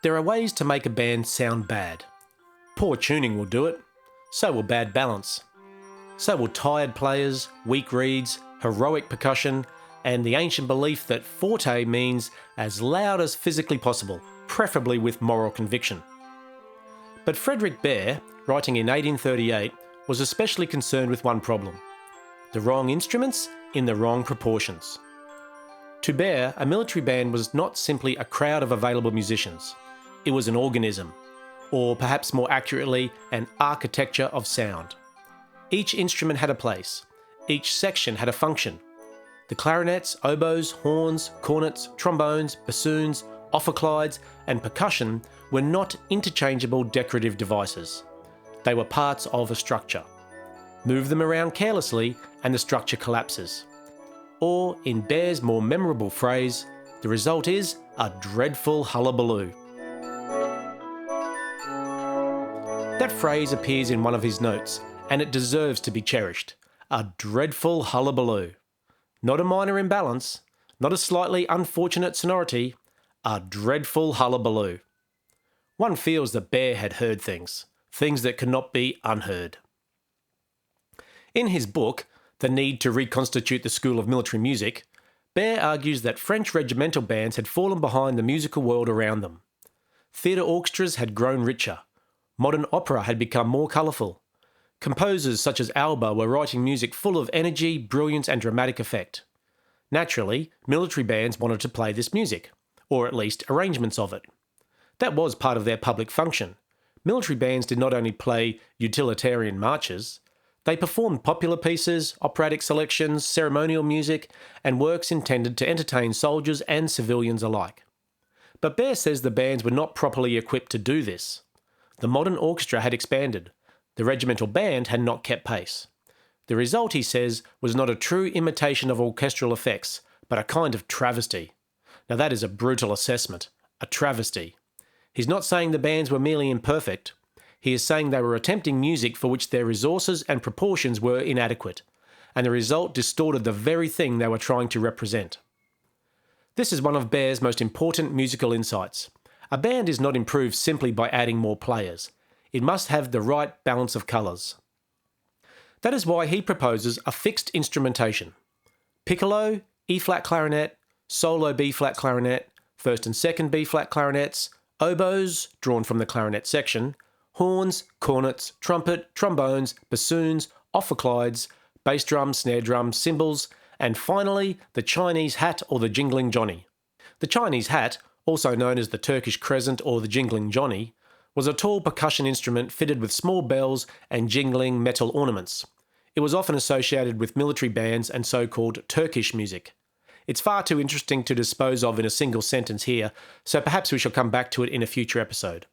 There are ways to make a band sound bad. Poor tuning will do it. So will bad balance. So will tired players, weak reeds, heroic percussion, and the ancient belief that forte means as loud as physically possible, preferably with moral conviction. But Frédéric Berr, writing in 1838, was especially concerned with one problem: the wrong instruments in the wrong proportions. To Berr, a military band was not simply a crowd of available musicians. It was an organism, or perhaps more accurately, an architecture of sound. Each instrument had a place. Each section had a function. The clarinets, oboes, horns, cornets, trombones, bassoons, ophicleides, and percussion were not interchangeable decorative devices. They were parts of a structure. Move them around carelessly and the structure collapses. Or, in Berr's more memorable phrase, the result is a dreadful hullaballoo. That phrase appears in one of his notes, and it deserves to be cherished. A dreadful hullaballoo. Not a minor imbalance, not a slightly unfortunate sonority, a dreadful hullaballoo. One feels that Berr had heard things that could not be unheard. In his book, The Need to Reconstitute the School of Military Music, Berr argues that French regimental bands had fallen behind the musical world around them. Theatre orchestras had grown richer. Modern opera had become more colourful. Composers such as Alba were writing music full of energy, brilliance and dramatic effect. Naturally, military bands wanted to play this music, or at least arrangements of it. That was part of their public function. Military bands did not only play utilitarian marches, they performed popular pieces, operatic selections, ceremonial music, and works intended to entertain soldiers and civilians alike. But Berr says the bands were not properly equipped to do this. The modern orchestra had expanded. The regimental band had not kept pace. The result, he says, was not a true imitation of orchestral effects, but a kind of travesty. Now that is a brutal assessment. A travesty. He's not saying the bands were merely imperfect. He is saying they were attempting music for which their resources and proportions were inadequate, and the result distorted the very thing they were trying to represent. This is one of Berr's most important musical insights. A band is not improved simply by adding more players. It must have the right balance of colours. That is why he proposes a fixed instrumentation. Piccolo, E-flat clarinet, solo B-flat clarinet, first and second B-flat clarinets, oboes, drawn from the clarinet section, horns, cornets, trumpet, trombones, bassoons, ophicleides, bass drum, snare drum, cymbals, and finally the Chinese hat or the jingling johnny. The Chinese hat, also known as the Turkish crescent or the jingling johnny, was a tall percussion instrument fitted with small bells and jingling metal ornaments. It was often associated with military bands and so-called Turkish music. It's far too interesting to dispose of in a single sentence here, so perhaps we shall come back to it in a future episode.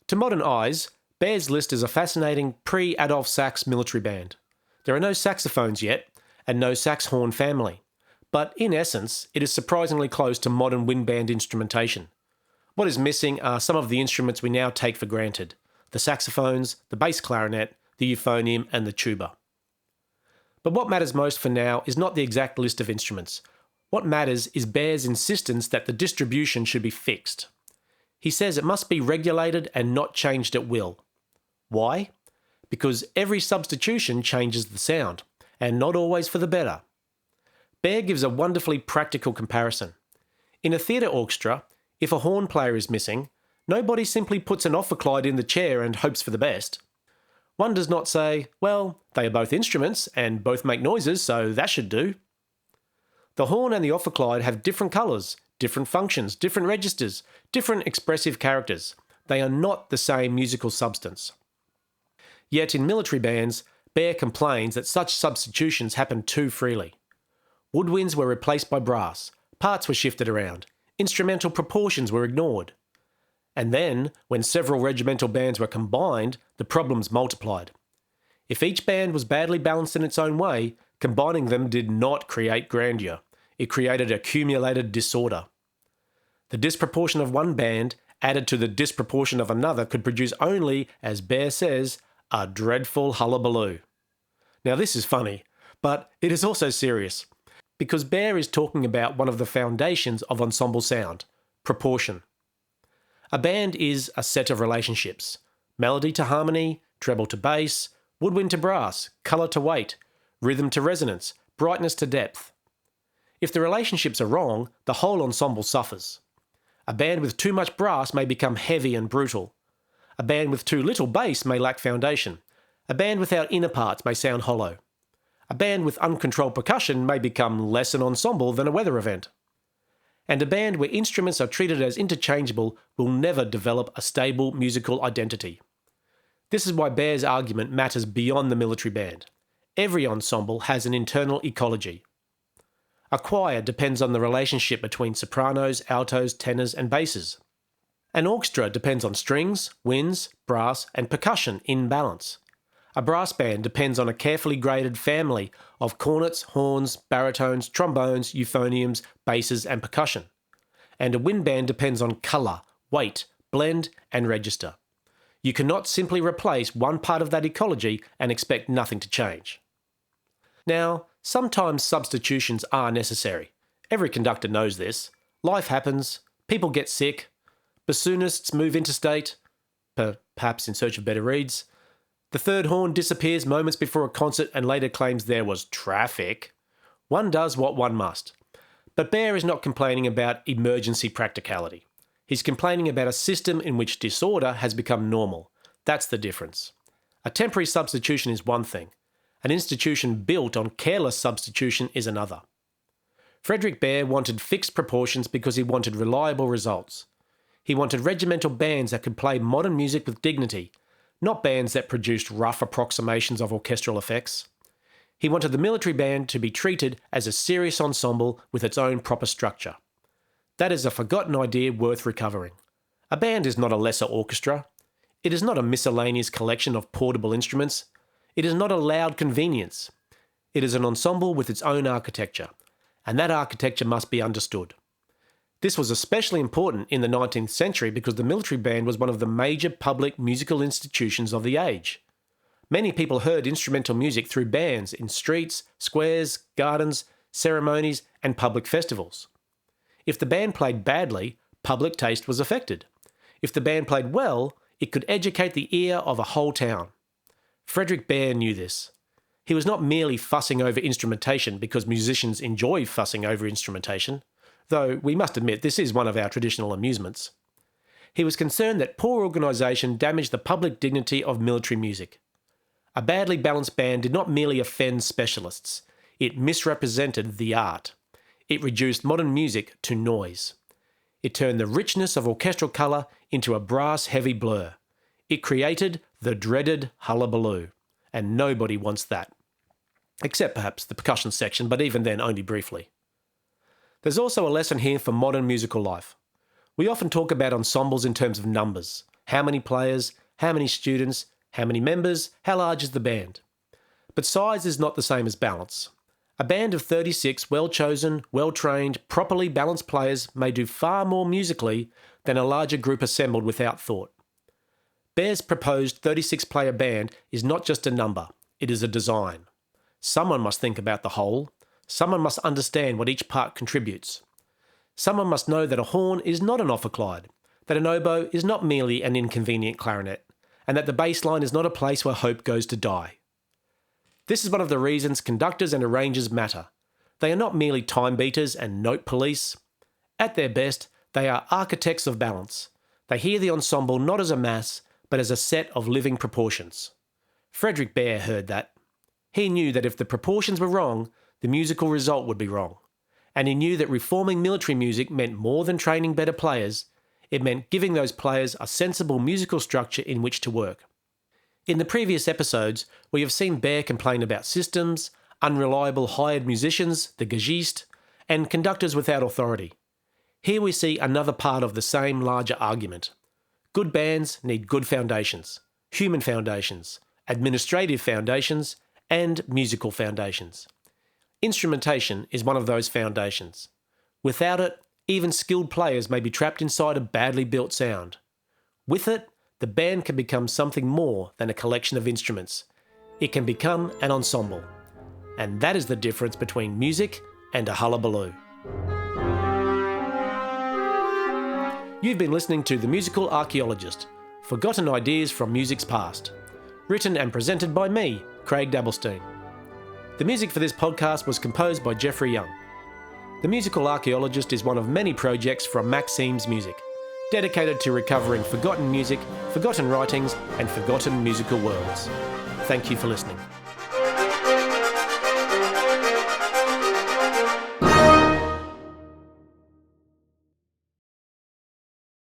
To modern eyes, Berr's list is a fascinating pre-Adolf Sax military band. There are no saxophones yet, and no sax horn family. But in essence, it is surprisingly close to modern wind band instrumentation. What is missing are some of the instruments we now take for granted: the saxophones, the bass clarinet, the euphonium and the tuba. But what matters most for now is not the exact list of instruments. What matters is Berr's insistence that the distribution should be fixed. He says it must be regulated and not changed at will. Why? Because every substitution changes the sound, and not always for the better. Berr gives a wonderfully practical comparison. In a theatre orchestra, if a horn player is missing, nobody simply puts an ophicleide in the chair and hopes for the best. One does not say, well, they are both instruments and both make noises, so that should do. The horn and the ophicleide have different colours, different functions, different registers, different expressive characters. They are not the same musical substance. Yet in military bands, Berr complains that such substitutions happen too freely. Woodwinds were replaced by brass, parts were shifted around, instrumental proportions were ignored. And then, when several regimental bands were combined, the problems multiplied. If each band was badly balanced in its own way, combining them did not create grandeur. It created accumulated disorder. The disproportion of one band, added to the disproportion of another, could produce only, as Berr says, a dreadful hullaballoo. Now this is funny, but it is also serious, because Berr is talking about one of the foundations of ensemble sound: proportion. A band is a set of relationships. Melody to harmony, treble to bass, woodwind to brass, colour to weight, rhythm to resonance, brightness to depth. If the relationships are wrong, the whole ensemble suffers. A band with too much brass may become heavy and brutal. A band with too little bass may lack foundation. A band without inner parts may sound hollow. A band with uncontrolled percussion may become less an ensemble than a weather event. And a band where instruments are treated as interchangeable will never develop a stable musical identity. This is why Berr's argument matters beyond the military band. Every ensemble has an internal ecology. A choir depends on the relationship between sopranos, altos, tenors, and basses. An orchestra depends on strings, winds, brass, and percussion in balance. A brass band depends on a carefully graded family of cornets, horns, baritones, trombones, euphoniums, basses, and percussion. And a wind band depends on colour, weight, blend, and register. You cannot simply replace one part of that ecology and expect nothing to change. Now, sometimes substitutions are necessary. Every conductor knows this. Life happens, people get sick, bassoonists move interstate, perhaps in search of better reeds. The third horn disappears moments before a concert and later claims there was traffic. One does what one must. But Berr is not complaining about emergency practicality. He's complaining about a system in which disorder has become normal. That's the difference. A temporary substitution is one thing. An institution built on careless substitution is another. Frédéric Berr wanted fixed proportions because he wanted reliable results. He wanted regimental bands that could play modern music with dignity, not bands that produced rough approximations of orchestral effects. He wanted the military band to be treated as a serious ensemble with its own proper structure. That is a forgotten idea worth recovering. A band is not a lesser orchestra. It is not a miscellaneous collection of portable instruments. It is not a loud convenience. It is an ensemble with its own architecture, and that architecture must be understood. This was especially important in the 19th century because the military band was one of the major public musical institutions of the age. Many people heard instrumental music through bands in streets, squares, gardens, ceremonies, and public festivals. If the band played badly, public taste was affected. If the band played well, it could educate the ear of a whole town. Frédéric Berr knew this. He was not merely fussing over instrumentation because musicians enjoy fussing over instrumentation, though we must admit this is one of our traditional amusements. He was concerned that poor organisation damaged the public dignity of military music. A badly balanced band did not merely offend specialists, it misrepresented the art. It reduced modern music to noise. It turned the richness of orchestral colour into a brass-heavy blur. It created the dreaded Hullaballoo, and nobody wants that. Except perhaps the percussion section, but even then only briefly. There's also a lesson here for modern musical life. We often talk about ensembles in terms of numbers. How many players, how many students, how many members, how large is the band? But size is not the same as balance. A band of 36 well-chosen, well-trained, properly balanced players may do far more musically than a larger group assembled without thought. Berr's proposed 36-player band is not just a number, it is a design. Someone must think about the whole. Someone must understand what each part contributes. Someone must know that a horn is not an ophicleide, that an oboe is not merely an inconvenient clarinet, and that the bass line is not a place where hope goes to die. This is one of the reasons conductors and arrangers matter. They are not merely time beaters and note police. At their best, they are architects of balance. They hear the ensemble not as a mass, but as a set of living proportions. Frédéric Berr heard that. He knew that if the proportions were wrong, the musical result would be wrong. And he knew that reforming military music meant more than training better players. It meant giving those players a sensible musical structure in which to work. In the previous episodes, we have seen Berr complain about systems, unreliable hired musicians, the gagiste, and conductors without authority. Here we see another part of the same larger argument. Good bands need good foundations, human foundations, administrative foundations, and musical foundations. Instrumentation is one of those foundations. Without it, even skilled players may be trapped inside a badly built sound. With it, the band can become something more than a collection of instruments. It can become an ensemble. And that is the difference between music and a hullabaloo. You've been listening to The Musical Archeologist, Forgotten Ideas from Music's Past. Written and presented by me, Craig Dabelstein. The music for this podcast was composed by Jeffrey Young. The Musical Archeologist is one of many projects from Maxime's Music, dedicated to recovering forgotten music, forgotten writings, and forgotten musical worlds. Thank you for listening.